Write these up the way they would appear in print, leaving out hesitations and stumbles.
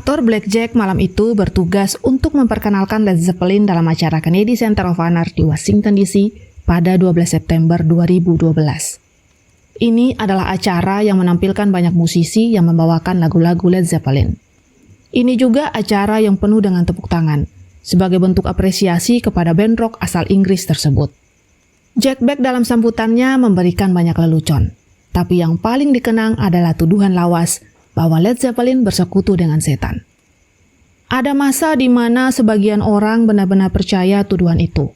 Aktor Blackjack malam itu bertugas untuk memperkenalkan Led Zeppelin dalam acara Kennedy Center of Honor di Washington DC pada 12 September 2012. Ini adalah acara yang menampilkan banyak musisi yang membawakan lagu-lagu Led Zeppelin. Ini juga acara yang penuh dengan tepuk tangan, sebagai bentuk apresiasi kepada band rock asal Inggris tersebut. Jack Beck dalam sambutannya memberikan banyak lelucon, tapi yang paling dikenang adalah tuduhan lawas bahwa Led Zeppelin bersekutu dengan setan. Ada masa di mana sebagian orang benar-benar percaya tuduhan itu,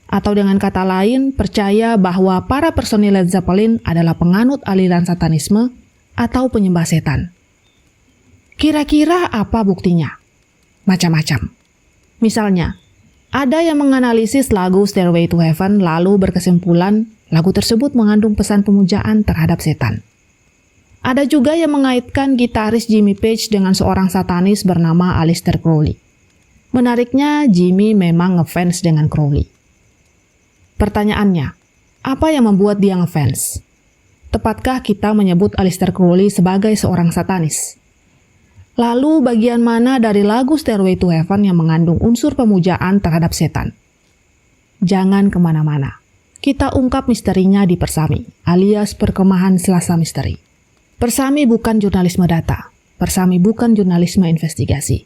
atau dengan kata lain, percaya bahwa para personil Led Zeppelin adalah penganut aliran satanisme atau penyembah setan. Kira-kira apa buktinya? Macam-macam. Misalnya, ada yang menganalisis lagu Stairway to Heaven lalu berkesimpulan lagu tersebut mengandung pesan pemujaan terhadap setan. Ada juga yang mengaitkan gitaris Jimmy Page dengan seorang satanis bernama Aleister Crowley. Menariknya, Jimmy memang ngefans dengan Crowley. Pertanyaannya, apa yang membuat dia ngefans? Tepatkah kita menyebut Aleister Crowley sebagai seorang satanis? Lalu bagian mana dari lagu Stairway to Heaven yang mengandung unsur pemujaan terhadap setan? Jangan kemana-mana. Kita ungkap misterinya di Persami, alias Perkemahan Selasa Misteri. Persami bukan jurnalisme data. Persami bukan jurnalisme investigasi.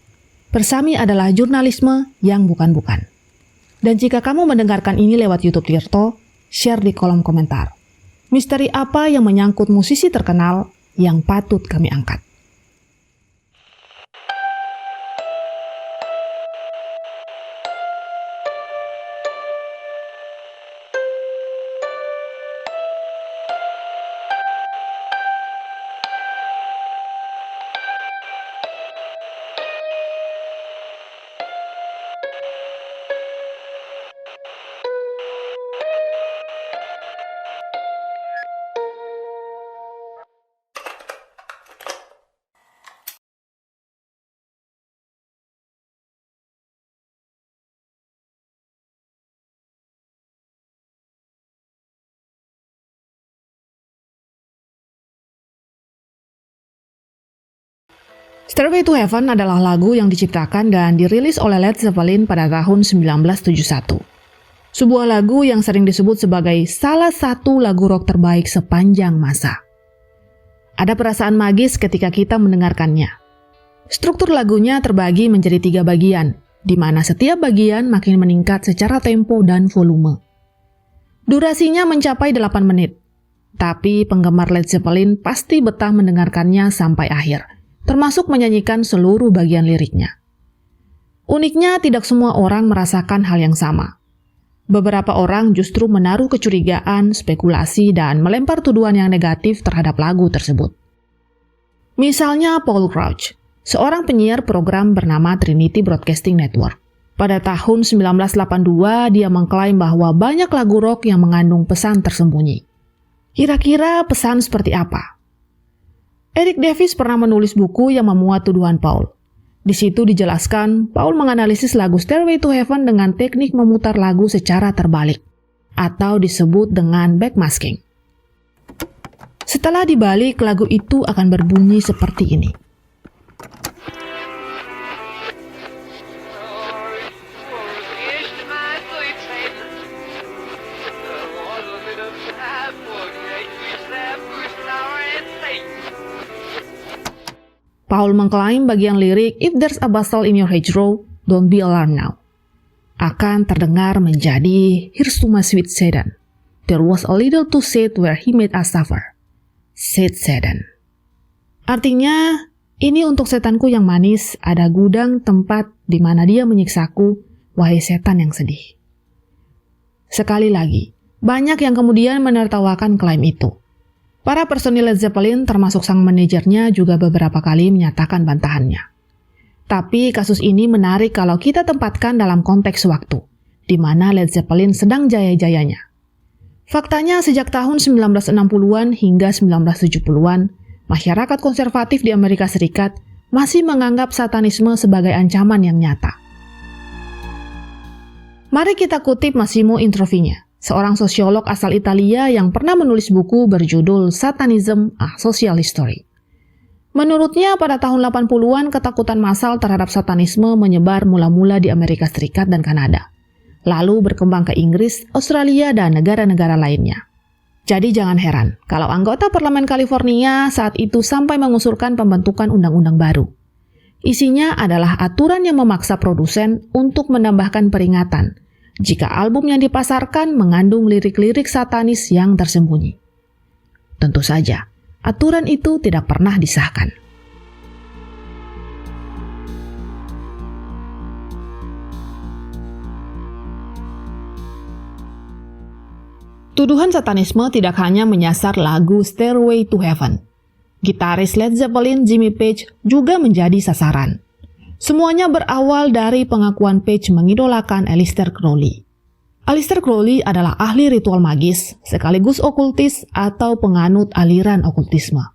Persami adalah jurnalisme yang bukan-bukan. Dan jika kamu mendengarkan ini lewat YouTube Tirto, share di kolom komentar. Misteri apa yang menyangkut musisi terkenal yang patut kami angkat? Stairway to Heaven adalah lagu yang diciptakan dan dirilis oleh Led Zeppelin pada tahun 1971. Sebuah lagu yang sering disebut sebagai salah satu lagu rock terbaik sepanjang masa. Ada perasaan magis ketika kita mendengarkannya. Struktur lagunya terbagi menjadi 3 bagian, di mana setiap bagian makin meningkat secara tempo dan volume. Durasinya mencapai 8 menit, tapi penggemar Led Zeppelin pasti betah mendengarkannya sampai akhir, termasuk menyanyikan seluruh bagian liriknya. Uniknya, tidak semua orang merasakan hal yang sama. Beberapa orang justru menaruh kecurigaan, spekulasi, dan melempar tuduhan yang negatif terhadap lagu tersebut. Misalnya Paul Crouch, seorang penyiar program bernama Trinity Broadcasting Network. Pada tahun 1982, dia mengklaim bahwa banyak lagu rock yang mengandung pesan tersembunyi. Kira-kira pesan seperti apa? Eric Davis pernah menulis buku yang memuat tuduhan Paul. Di situ dijelaskan, Paul menganalisis lagu Stairway to Heaven dengan teknik memutar lagu secara terbalik, atau disebut dengan backmasking. Setelah dibalik, lagu itu akan berbunyi seperti ini. Paul mengklaim bagian lirik "If there's a bustle in your hedgerow, don't be alarmed now" akan terdengar menjadi "Here's to my sweet Satan. There was a little too sad where he made us suffer. Sad Satan." Artinya, ini untuk setanku yang manis, ada gudang tempat di mana dia menyiksaku, wahai setan yang sedih. Sekali lagi, banyak yang kemudian menertawakan klaim itu. Para personil Led Zeppelin termasuk sang manajernya juga beberapa kali menyatakan bantahannya. Tapi kasus ini menarik kalau kita tempatkan dalam konteks waktu, di mana Led Zeppelin sedang jaya-jayanya. Faktanya sejak tahun 1960-an hingga 1970-an, masyarakat konservatif di Amerika Serikat masih menganggap satanisme sebagai ancaman yang nyata. Mari kita kutip Massimo Introvigne, seorang sosiolog asal Italia yang pernah menulis buku berjudul Satanism: A Social History. Menurutnya, pada tahun 80-an ketakutan massal terhadap satanisme menyebar mula-mula di Amerika Serikat dan Kanada, lalu berkembang ke Inggris, Australia, dan negara-negara lainnya. Jadi jangan heran kalau anggota Parlemen California saat itu sampai mengusulkan pembentukan undang-undang baru. Isinya adalah aturan yang memaksa produsen untuk menambahkan peringatan jika album yang dipasarkan mengandung lirik-lirik satanis yang tersembunyi. Tentu saja, aturan itu tidak pernah disahkan. Tuduhan satanisme tidak hanya menyasar lagu Stairway to Heaven. Gitaris Led Zeppelin Jimmy Page juga menjadi sasaran. Semuanya berawal dari pengakuan Page mengidolakan Aleister Crowley. Aleister Crowley adalah ahli ritual magis, sekaligus okultis atau penganut aliran okultisme.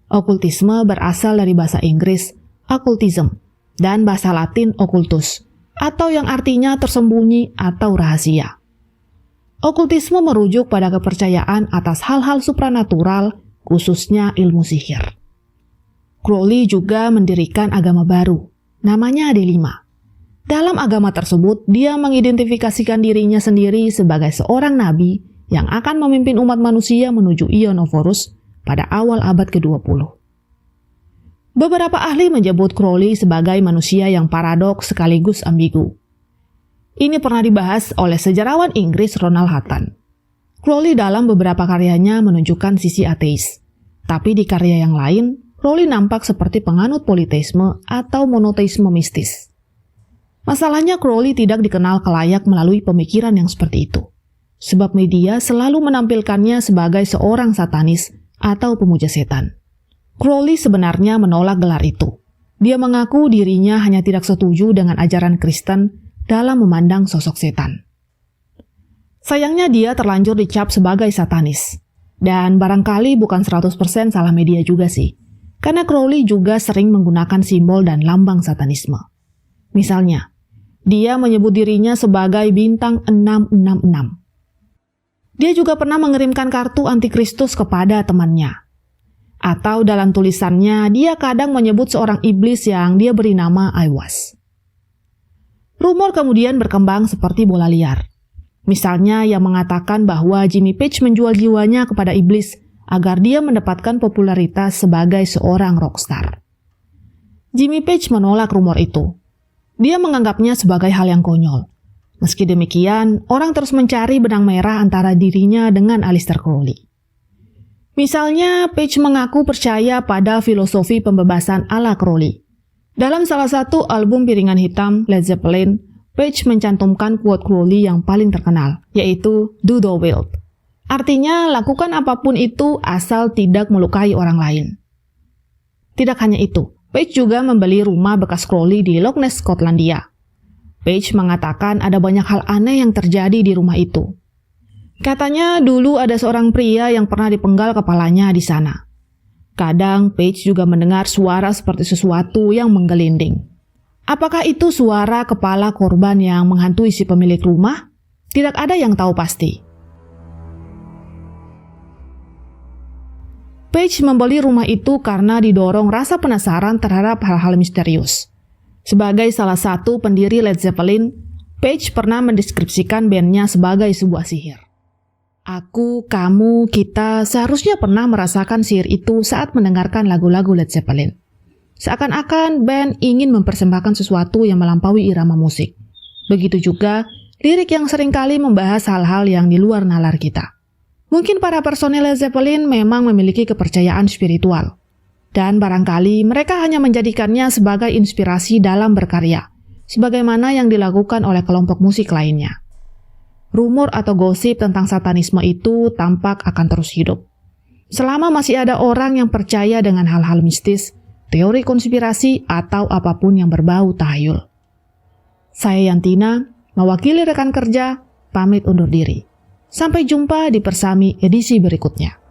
Okultisme berasal dari bahasa Inggris occultism dan bahasa Latin occultus, atau yang artinya tersembunyi atau rahasia. Okultisme merujuk pada kepercayaan atas hal-hal supranatural, khususnya ilmu sihir. Crowley juga mendirikan agama baru, namanya D5. Dalam agama tersebut, dia mengidentifikasikan dirinya sendiri sebagai seorang nabi yang akan memimpin umat manusia menuju Ionophorus pada awal abad ke-20. Beberapa ahli menyebut Crowley sebagai manusia yang paradoks sekaligus ambigu. Ini pernah dibahas oleh sejarawan Inggris Ronald Hutton. Crowley dalam beberapa karyanya menunjukkan sisi ateis. Tapi di karya yang lain, Crowley nampak seperti penganut politeisme atau monoteisme mistis. Masalahnya Crowley tidak dikenal kelayak melalui pemikiran yang seperti itu. Sebab media selalu menampilkannya sebagai seorang satanis atau pemuja setan. Crowley sebenarnya menolak gelar itu. Dia mengaku dirinya hanya tidak setuju dengan ajaran Kristen dalam memandang sosok setan. Sayangnya dia terlanjur dicap sebagai satanis. Dan barangkali bukan 100% salah media juga sih. Karena Crowley juga sering menggunakan simbol dan lambang satanisme. Misalnya, dia menyebut dirinya sebagai bintang 666. Dia juga pernah mengirimkan kartu antikristus kepada temannya. Atau dalam tulisannya, dia kadang menyebut seorang iblis yang dia beri nama Aiwas. Rumor kemudian berkembang seperti bola liar. Misalnya yang mengatakan bahwa Jimmy Page menjual jiwanya kepada iblis agar dia mendapatkan popularitas sebagai seorang rockstar. Jimmy Page menolak rumor itu. Dia menganggapnya sebagai hal yang konyol. Meski demikian, orang terus mencari benang merah antara dirinya dengan Aleister Crowley. Misalnya, Page mengaku percaya pada filosofi pembebasan ala Crowley. Dalam salah satu album piringan hitam Led Zeppelin, Page mencantumkan quote Crowley yang paling terkenal, yaitu "Do thou wilt". Artinya, lakukan apapun itu asal tidak melukai orang lain. Tidak hanya itu, Page juga membeli rumah bekas Crowley di Loch Ness, Skotlandia. Page mengatakan ada banyak hal aneh yang terjadi di rumah itu. Katanya dulu ada seorang pria yang pernah dipenggal kepalanya di sana. Kadang Page juga mendengar suara seperti sesuatu yang menggelinding. Apakah itu suara kepala korban yang menghantui si pemilik rumah? Tidak ada yang tahu pasti. Page membeli rumah itu karena didorong rasa penasaran terhadap hal-hal misterius. Sebagai salah satu pendiri Led Zeppelin, Page pernah mendeskripsikan bandnya sebagai sebuah sihir. Aku, kamu, kita seharusnya pernah merasakan sihir itu saat mendengarkan lagu-lagu Led Zeppelin. Seakan-akan band ingin mempersembahkan sesuatu yang melampaui irama musik. Begitu juga lirik yang seringkali membahas hal-hal yang di luar nalar kita. Mungkin para personel Led Zeppelin memang memiliki kepercayaan spiritual. Dan barangkali mereka hanya menjadikannya sebagai inspirasi dalam berkarya, sebagaimana yang dilakukan oleh kelompok musik lainnya. Rumor atau gosip tentang satanisme itu tampak akan terus hidup. Selama masih ada orang yang percaya dengan hal-hal mistis, teori konspirasi, atau apapun yang berbau tahayul. Saya Yantina, mewakili rekan kerja, pamit undur diri. Sampai jumpa di Persami edisi berikutnya.